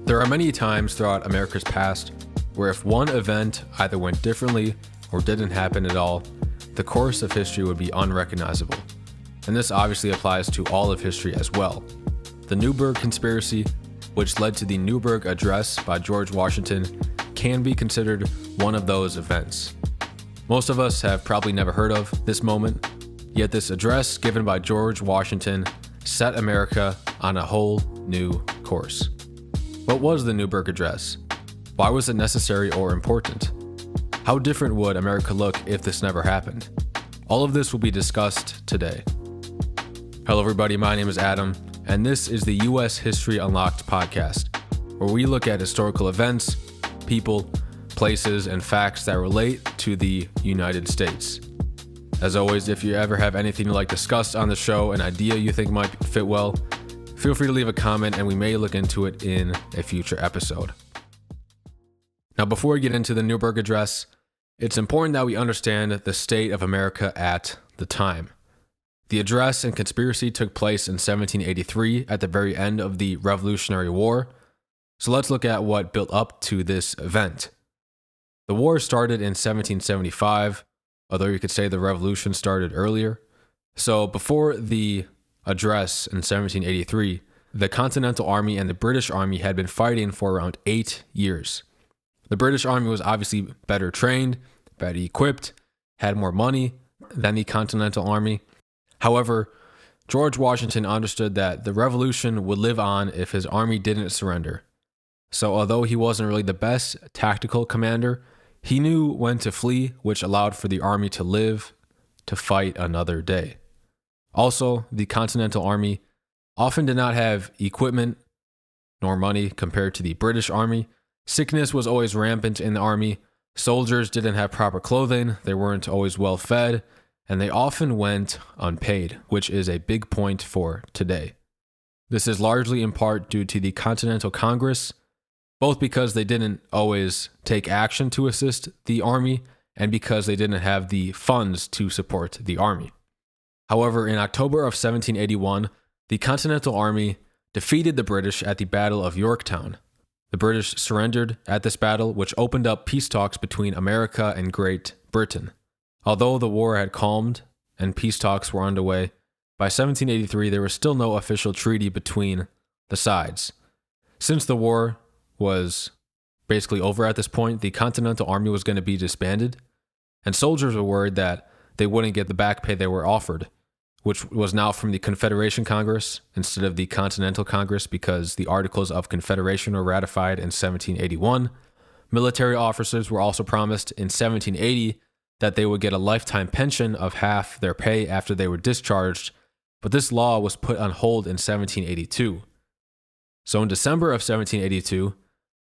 There are many times throughout America's past where if one event either went differently or didn't happen at all, the course of history would be unrecognizable. And this obviously applies to all of history as well. The Newburgh conspiracy, which led to the Newburgh Address by George Washington, can be considered one of those events. Most of us have probably never heard of this moment, yet this address given by George Washington set America on a whole new course. What was the Newburgh Address? Why was it necessary or important? How different would America look if this never happened? All of this will be discussed today. Hello everybody, my name is Adam, and this is the US History Unlocked podcast, where we look at historical events, people, places, and facts that relate to the United States. As always, if you ever have anything you'd like discussed on the show, an idea you think might fit well, feel free to leave a comment and we may look into it in a future episode. Now, before we get into the Newburgh Address, it's important that we understand the state of America at the time. The address and conspiracy took place in 1783 at the very end of the Revolutionary War. So let's look at what built up to this event. The war started in 1775, although you could say the revolution started earlier. So before the address in 1783, the Continental Army and the British Army had been fighting for around 8 years. The British Army was obviously better trained, better equipped, had more money than the Continental Army. However, George Washington understood that the revolution would live on if his army didn't surrender. So although he wasn't really the best tactical commander, he knew when to flee, which allowed for the army to live to fight another day. Also, the Continental Army often did not have equipment nor money compared to the British Army. Sickness was always rampant in the army. Soldiers didn't have proper clothing. They weren't always well fed, and they often went unpaid, which is a big point for today. This is largely in part due to the Continental Congress, both because they didn't always take action to assist the army and because they didn't have the funds to support the army. However, in October of 1781, the Continental Army defeated the British at the Battle of Yorktown. The British surrendered at this battle, which opened up peace talks between America and Great Britain. Although the war had calmed and peace talks were underway, by 1783 there was still no official treaty between the sides. Since the war was basically over at this point, the Continental Army was going to be disbanded, and soldiers were worried that they wouldn't get the back pay they were offered, which was now from the Confederation Congress instead of the Continental Congress because the Articles of Confederation were ratified in 1781. Military officers were also promised in 1780 that they would get a lifetime pension of half their pay after they were discharged, but this law was put on hold in 1782. So in December of 1782,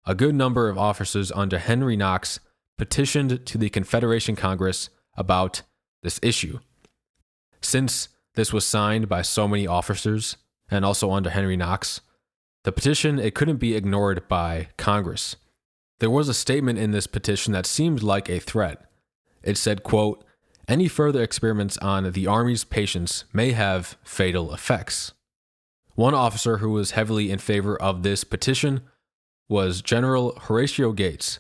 a good number of officers under Henry Knox petitioned to the Confederation Congress about this issue. Since this was signed by so many officers, and also under Henry Knox, the petition, it couldn't be ignored by Congress. There was a statement in this petition that seemed like a threat. It said, quote, "Any further experiments on the Army's patients may have fatal effects." One officer who was heavily in favor of this petition was General Horatio Gates,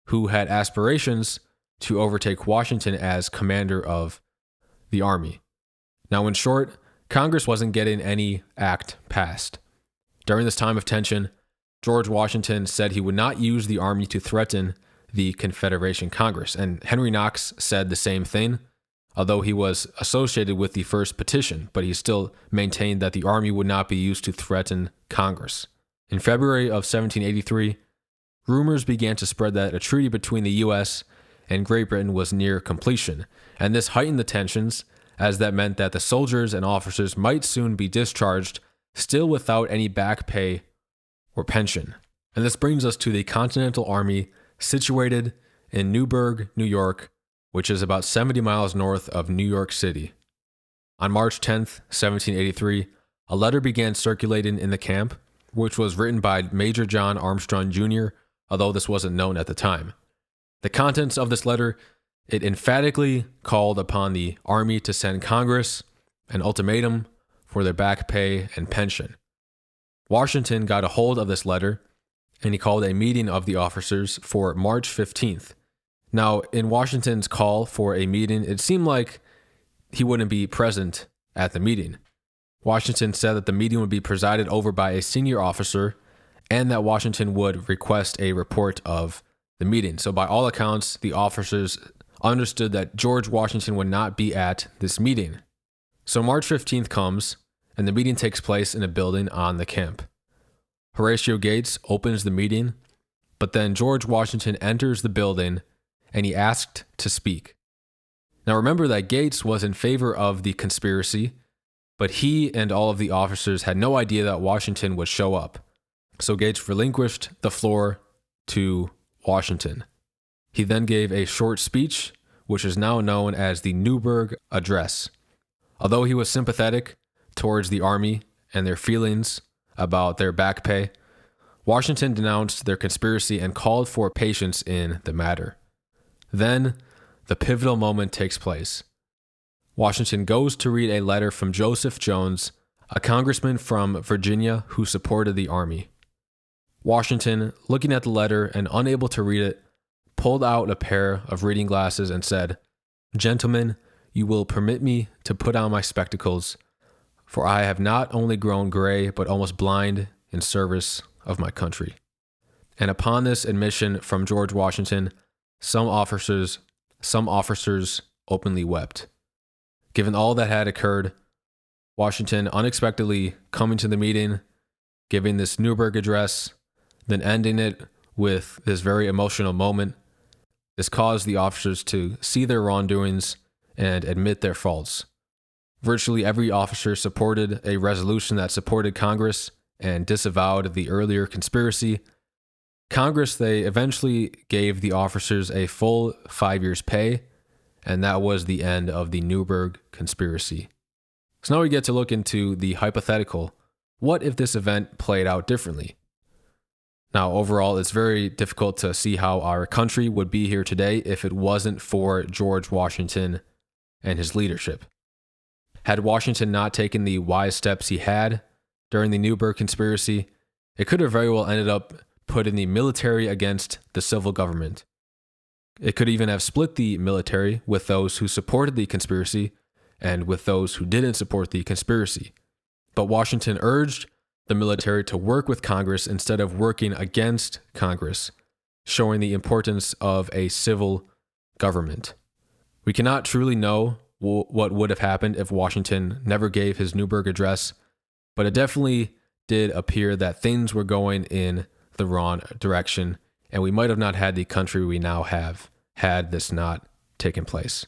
who had aspirations to overtake Washington as commander of the Army. Now, in short, Congress wasn't getting any act passed. During this time of tension, George Washington said he would not use the Army to threaten the Confederation Congress, and Henry Knox said the same thing, although he was associated with the first petition, but he still maintained that the Army would not be used to threaten Congress. In February of 1783, rumors began to spread that a treaty between the U.S. and Great Britain was near completion, and this heightened the tensions, as that meant that the soldiers and officers might soon be discharged, still without any back pay or pension. And this brings us to the Continental Army situated in Newburgh, New York, which is about 70 miles north of New York City. On March 10th, 1783, a letter began circulating in the camp, which was written by Major John Armstrong Jr., although this wasn't known at the time. The contents of this letter, it emphatically called upon the Army to send Congress an ultimatum for their back pay and pension. Washington got a hold of this letter and he called a meeting of the officers for March 15th. Now, in Washington's call for a meeting, it seemed like he wouldn't be present at the meeting. Washington said that the meeting would be presided over by a senior officer and that Washington would request a report of the meeting. So by all accounts, the officers understood that George Washington would not be at this meeting. So March 15th comes, and the meeting takes place in a building on the camp. Horatio Gates opens the meeting, but then George Washington enters the building and he asked to speak. Now remember that Gates was in favor of the conspiracy, but he and all of the officers had no idea that Washington would show up. So Gates relinquished the floor to Washington. He then gave a short speech, which is now known as the Newburgh Address. Although he was sympathetic towards the army and their feelings about their back pay, Washington denounced their conspiracy and called for patience in the matter. Then, the pivotal moment takes place. Washington goes to read a letter from Joseph Jones, a congressman from Virginia who supported the army. Washington, looking at the letter and unable to read it, pulled out a pair of reading glasses and said, "Gentlemen, you will permit me to put on my spectacles, for I have not only grown gray, but almost blind in service of my country." And upon this admission from George Washington, some officers openly wept. Given all that had occurred, Washington unexpectedly coming to the meeting, giving this Newburgh address, then ending it with this very emotional moment, this caused the officers to see their wrongdoings and admit their faults. Virtually every officer supported a resolution that supported Congress and disavowed the earlier conspiracy. Congress, they eventually gave the officers a full 5 years' pay, and that was the end of the Newburgh conspiracy. So now we get to look into the hypothetical. What if this event played out differently? Now, overall, it's very difficult to see how our country would be here today if it wasn't for George Washington and his leadership. Had Washington not taken the wise steps he had during the Newburgh conspiracy, it could have very well ended up putting the military against the civil government. It could even have split the military with those who supported the conspiracy and with those who didn't support the conspiracy. But Washington urged the military to work with Congress instead of working against Congress, showing the importance of a civil government. We cannot truly know what would have happened if Washington never gave his Newburgh address, but it definitely did appear that things were going in the wrong direction, and we might have not had the country we now have had this not taken place.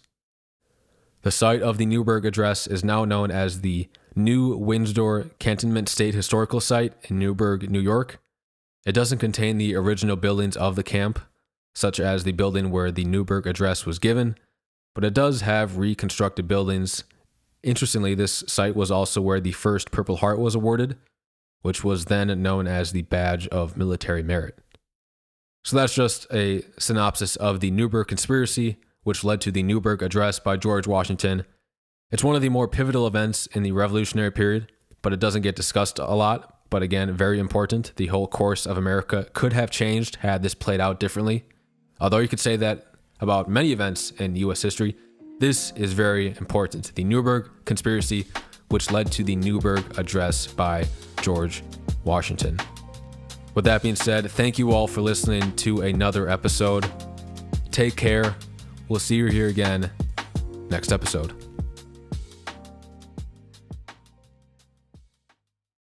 The site of the Newburgh Address is now known as the New Windsor Cantonment State Historical Site in Newburgh, New York. It doesn't contain the original buildings of the camp, such as the building where the Newburgh Address was given, but it does have reconstructed buildings. Interestingly, this site was also where the first Purple Heart was awarded, which was then known as the Badge of Military Merit. So that's just a synopsis of the Newburgh conspiracy, which led to the Newburgh Address by George Washington. It's one of the more pivotal events in the Revolutionary period, but it doesn't get discussed a lot. But again, very important. The whole course of America could have changed had this played out differently. Although you could say that about many events in U.S. history, this is very important. The Newburgh conspiracy, which led to the Newburgh Address by George Washington. With that being said, thank you all for listening to another episode. Take care. We'll see you here again next episode.